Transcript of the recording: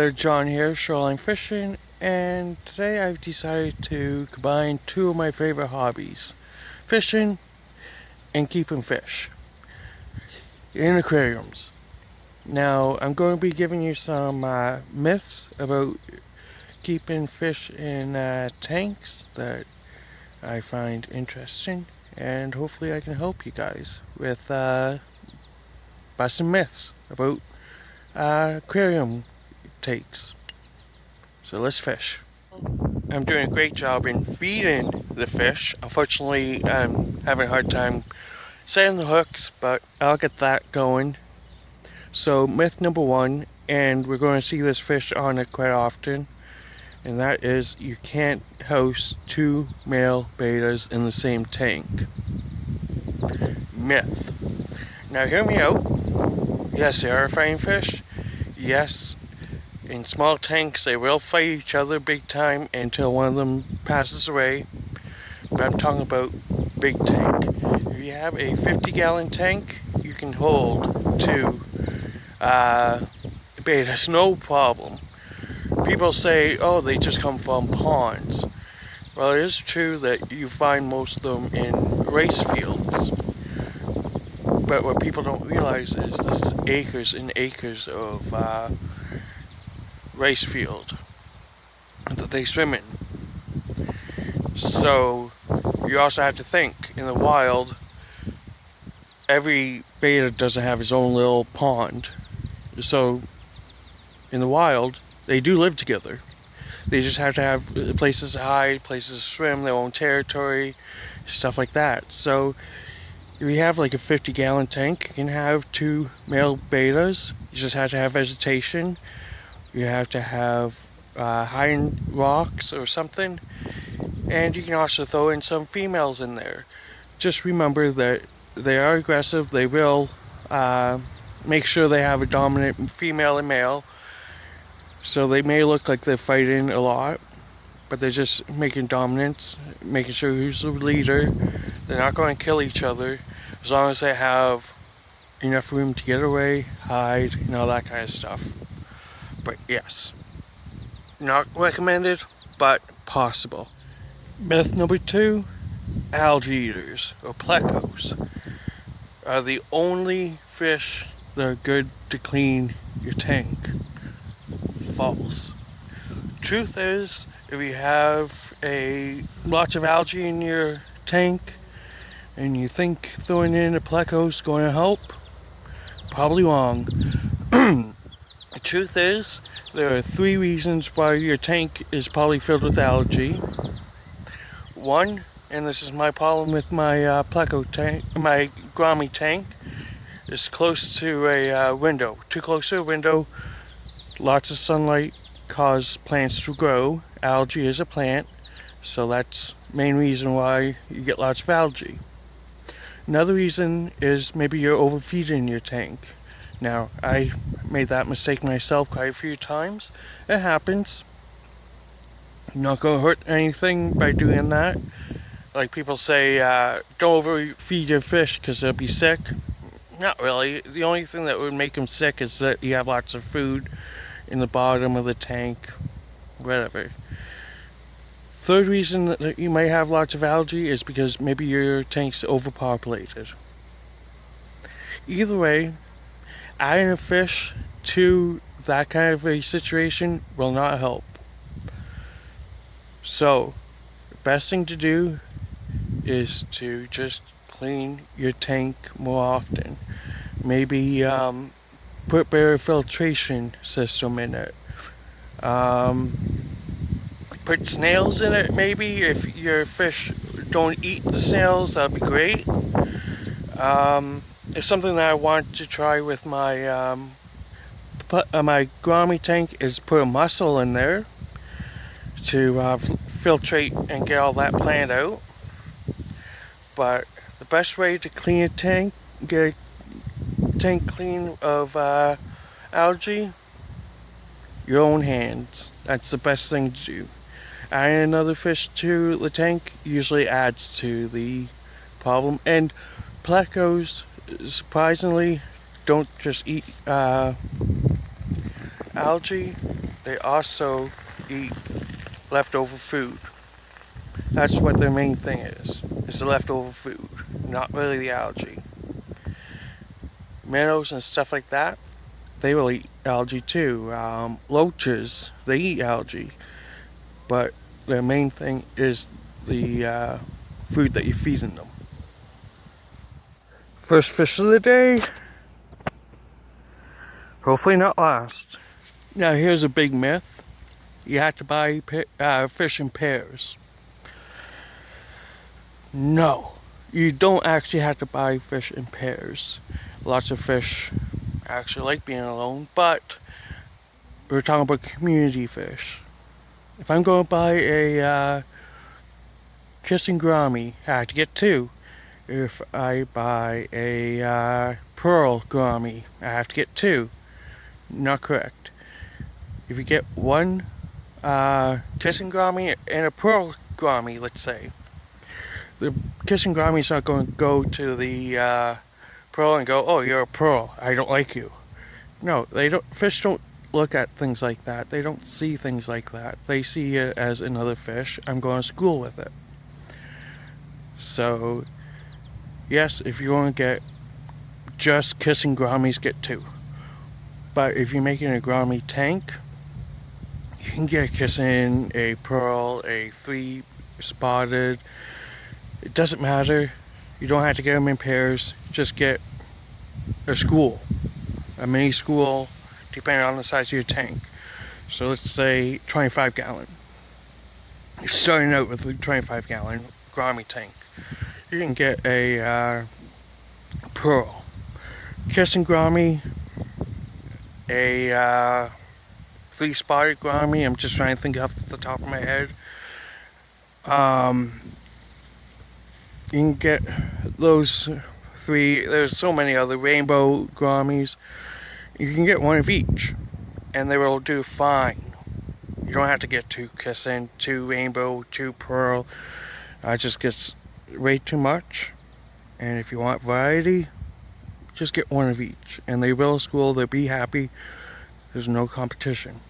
Brother John here, shoreline fishing, and today I've decided to combine two of my favorite hobbies, fishing and keeping fish in aquariums. Now I'm going to be giving you some myths about keeping fish in tanks that I find interesting, and hopefully I can help you guys with busting myths about aquarium takes. So let's fish. I'm doing a great job in feeding the fish. Unfortunately, I'm having a hard time setting the hooks, but I'll get that going. So myth number one, and we're going to see this fish on it quite often, and that is you can't house two male betas in the same tank. Myth. Now hear me out. Yes, they are fighting fish. Yes, in small tanks they will fight each other big time until one of them passes away. But I'm talking about big tank. If you have a 50-gallon tank, you can hold two betas, no problem. People say, oh, they just come from ponds. Well, it is true that you find most of them in rice fields. But what people don't realize is this is acres and acres of rice field that they swim in. So you also have to think, in the wild, every beta doesn't have his own little pond. So in the wild, they do live together. They just have to have places to hide, places to swim, their own territory, stuff like that. So if you have like a 50-gallon tank, you can have two male betas. You just have to have vegetation. You have to have hiding rocks or something. And you can also throw in some females in there. Just remember that they are aggressive. They will make sure they have a dominant female and male. So they may look like they're fighting a lot, but they're just making dominance, making sure who's the leader. They're not going to kill each other as long as they have enough room to get away, hide, and all that kind of stuff. But yes, not recommended, but possible. Myth number two, algae eaters or plecos are the only fish that are good to clean your tank. False. Truth is, if you have lots of algae in your tank and you think throwing in a pleco is going to help, probably wrong. The truth is, there are three reasons why your tank is probably filled with algae. One, and this is my problem with my pleco tank, my gourmet tank, is close to a window. Too close to a window, lots of sunlight cause plants to grow. Algae is a plant, so that's the main reason why you get lots of algae. Another reason is maybe you're overfeeding your tank. Now, I made that mistake myself quite a few times. It happens. You're not going to hurt anything by doing that. Like people say, don't overfeed your fish because they'll be sick. Not really. The only thing that would make them sick is that you have lots of food in the bottom of the tank, whatever. Third reason that you might have lots of algae is because maybe your tank's overpopulated. Either way, adding a fish to that kind of a situation will not help. So, the best thing to do is to just clean your tank more often. Maybe put better filtration system in it. Put snails in it maybe. If your fish don't eat the snails, that'd be great. It's something that I want to try with my my gourmet tank is put a mussel in there to filtrate and get all that plant out. But the best way to clean a tank, get a tank clean of algae, your own hands. That's the best thing to do. Adding another fish to the tank usually adds to the problem. And plecos, surprisingly, don't just eat algae. they also eat leftover food. That's what their main thing is the leftover food, not really the algae. Minnows and stuff like that, they will eat algae too. Loaches, they eat algae, but their main thing is the food that you're feeding them. First fish of the day, hopefully not last. Now here's a big myth. You have to buy fish in pairs. No, you don't actually have to buy fish in pairs. Lots of fish actually like being alone, but we're talking about community fish. If I'm going to buy a kissing gourami, I have to get two. If I buy a pearl gourami, I have to get two. Not correct. If you get one kissing gourami and a pearl gourami, let's say, the kissing gourami is not going to go to the pearl and go, "Oh, you're a pearl, I don't like you." No, they don't. Fish don't look at things like that. They don't see things like that. They see it as another fish. I'm going to school with it. So, yes, if you want to get just kissing gouramis, get two. But if you're making a gourami tank, you can get a kissing, a pearl, a three spotted. It doesn't matter. You don't have to get them in pairs. Just get a school, a mini school, depending on the size of your tank. So let's say 25 gallon. You're starting out with a 25 gallon gourami tank. You can get a pearl, kissing gourami, a three spotted gourami. I'm just trying to think off the top of my head. You can get those three. There's so many other rainbow gouramis. You can get one of each, and they will do fine. You don't have to get two kissing, two rainbow, two pearl. It just gets way too much. And if you want variety, just get one of each. And they will school, they'll be happy. There's no competition.